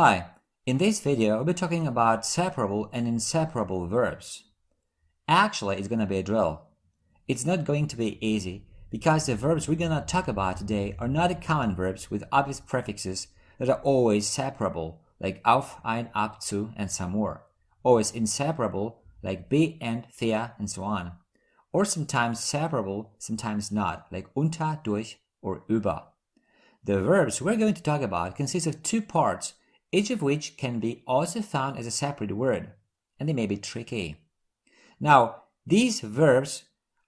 Hi, in this video we'll be talking about separable and inseparable verbs. Actually, it's gonna be a drill. It's not going to be easy because the verbs we're gonna talk about today are not the common verbs with obvious prefixes that are always separable, like auf, ein, ab, zu, and some more. Always inseparable, like be and der, and so on. Or sometimes separable, sometimes not, like unter, durch, or über. The verbs we're going to talk about consist of two parts, each of which can be also found as a separate word, and they may be tricky. Now, these verbs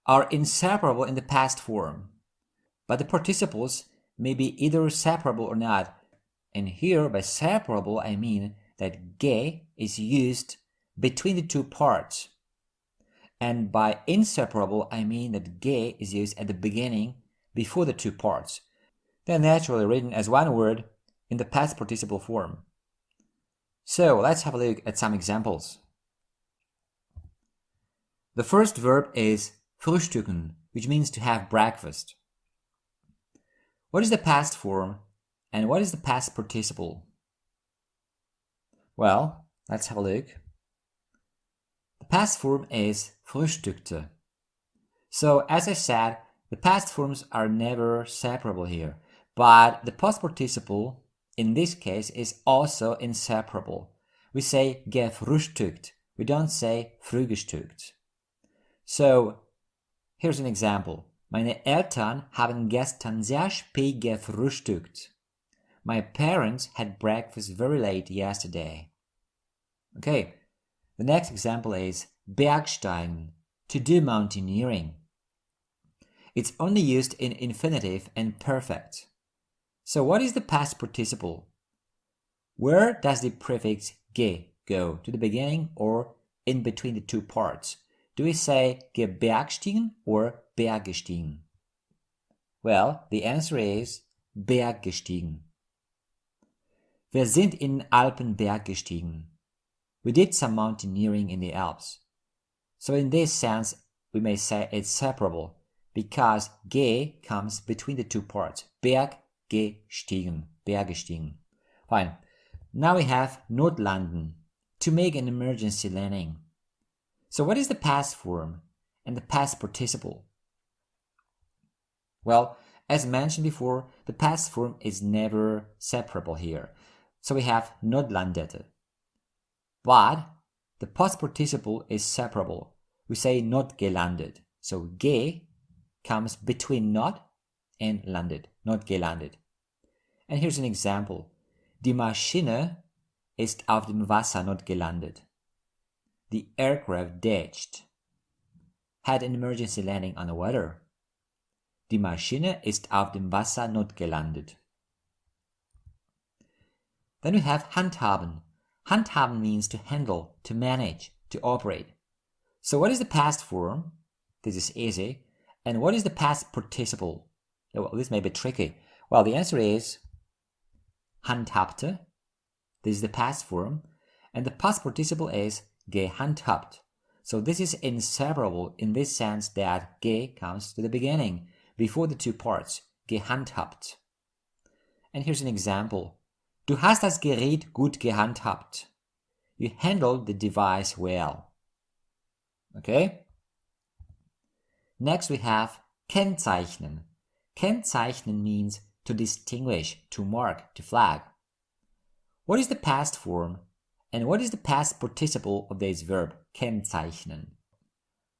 are inseparable in the past form, but the participles may be either separable or not. And here, by separable, I mean that ge is used between the two parts. And by inseparable, I mean that ge is used at the beginning, before the two parts. They're naturally written as one word in the past participle form. So let's have a look at some examples. The first verb is frühstücken, which means to have breakfast. What is the past form and what is the past participle? Well, let's have a look. The past form is frühstückte. So as I said, the past forms are never separable here, but the past participle in this case is also inseparable. We say gefrühstückt. We don't say frühgestückt. So, here's an example. Meine Eltern haben gestern sehr spät gefrühstückt. My parents had breakfast very late yesterday. Okay, the next example is bergsteigen, to do mountaineering. It's only used in infinitive and perfect. So what is the past participle? Where does the prefix ge go? To the beginning or in between the two parts? Do we say gebergstiegen or bergestiegen? Well, the answer is berggestiegen. Wir sind in den Alpen berggestiegen. We did some mountaineering in the Alps. So in this sense, we may say it's separable because ge comes between the two parts. Berggestiegen. Fine. Now we have notlanden, to make an emergency landing. So what is the past form and the past participle? Well, as mentioned before, the past form is never separable here. So we have notlandete. But the past participle is separable. We say not gelandet. So ge comes between not and landed, not gelandet. And here's an example. Die Maschine ist auf dem Wasser not gelandet. The aircraft ditched, had an emergency landing on the water. Die Maschine ist auf dem Wasser not gelandet. Then we have handhaben. Handhaben means to handle, to manage, to operate. So what is the past form? This is easy. And what is the past participle? Well, this may be tricky. Well, the answer is handhabte. This is the past form. And the past participle is gehandhabt. So this is inseparable in this sense that ge comes to the beginning, before the two parts. Gehandhabt. And here's an example. Du hast das Gerät gut gehandhabt. You handled the device well. Okay? Next we have kennzeichnen. Kennzeichnen means to distinguish, to mark, to flag. What is the past form and what is the past participle of this verb, kennzeichnen?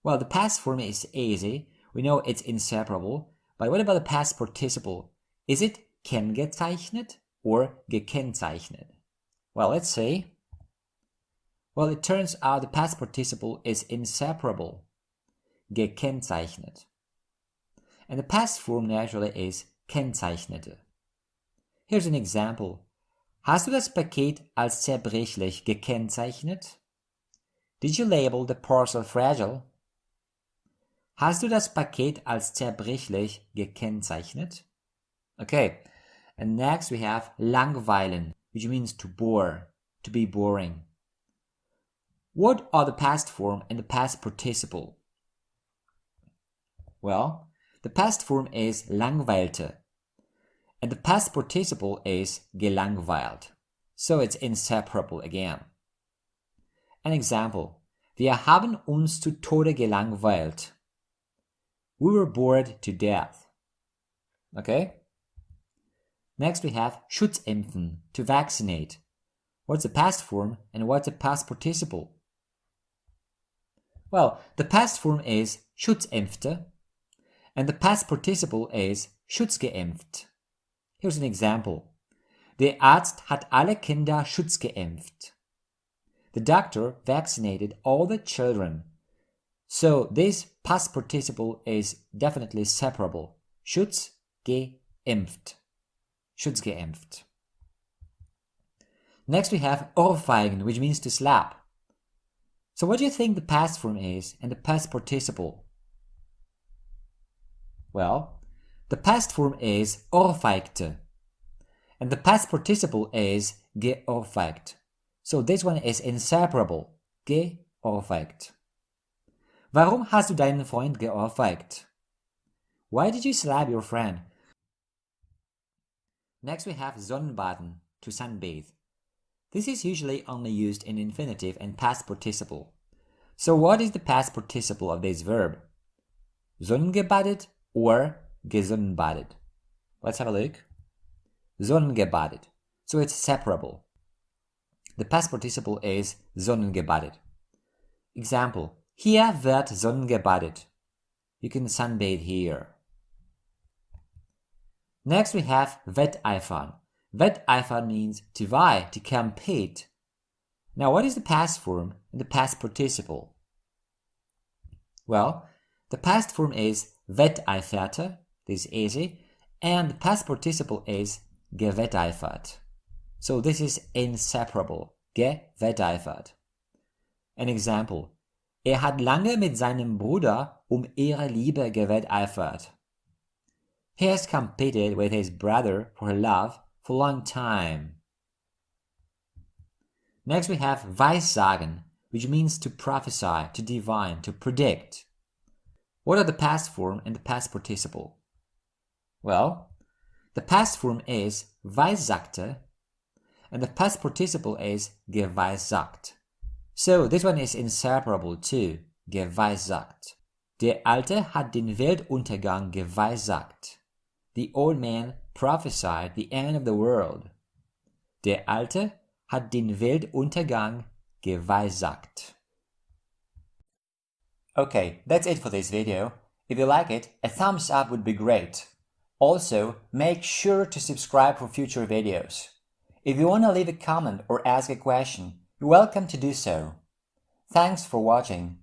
Well, the past form is easy. We know it's inseparable. But what about the past participle? Is it kennzeichnet or gekennzeichnet? Well, let's see. Well, it turns out the past participle is inseparable. Gekennzeichnet. And the past form naturally is kennzeichnete. Here's an example. Hast du das Paket als zerbrechlich gekennzeichnet? Did you label the parcel fragile? Hast du das Paket als zerbrechlich gekennzeichnet? Okay, and next we have langweilen, which means to bore, to be boring. What are the past form and the past participle? Well, the past form is langweilte, and the past participle is gelangweilt. so it's inseparable again. An example. Wir haben uns zu Tode gelangweilt. We were bored to death. Okay? Next we have schutzimpfen, to vaccinate. What's the past form and what's the past participle? Well, the past form is schutzimpfte and the past participle is schutzgeimpft. Here's an example. Der Arzt hat alle Kinder schutzgeimpft. The doctor vaccinated all the children. So this past participle is definitely separable. Schutzgeimpft. Schutzgeimpft. Next we have ohrfeigen, which means to slap. So what do you think the past form is and the past participle? Well, the past form is ohrfeigte and the past participle is geohrfeigt. So this one is inseparable. Geohrfeigt. Warum hast du deinen Freund geohrfeigt? Why did you slap your friend? Next we have sonnenbaden, to sunbathe. This is usually only used in infinitive and past participle. So what is the past participle of this verb? Sonnengebadet or gesonnenbadet? Let's have a look. Sonnengebadet. So it's separable. The past participle is sonnengebadet. Example. Hier wird sonnengebadet. You can sunbathe here. Next we have wetteifern. Wetteifern means to vie, to compete. Now what is the past form and the past participle? Well, the past form is wetteiferte, this is easy, and the past participle is gewetteifert. So this is inseparable, gewetteifert. An example. Hat lange mit seinem Bruder ihre Liebe gewetteifert. He has competed with his brother for her love for a long time. Next we have weissagen, which means to prophesy, to divine, to predict. What are the past form and the past participle? Well, the past form is weissagte and the past participle is geweissagt. So this one is inseparable too, geweissagt. Der Alte hat den Weltuntergang geweissagt. The old man prophesied the end of the world. Der Alte hat den Weltuntergang geweissagt. Okay, that's it for this video. If you like it, a thumbs up would be great. Also, make sure to subscribe for future videos. If you want to leave a comment or ask a question, you're welcome to do so. Thanks for watching.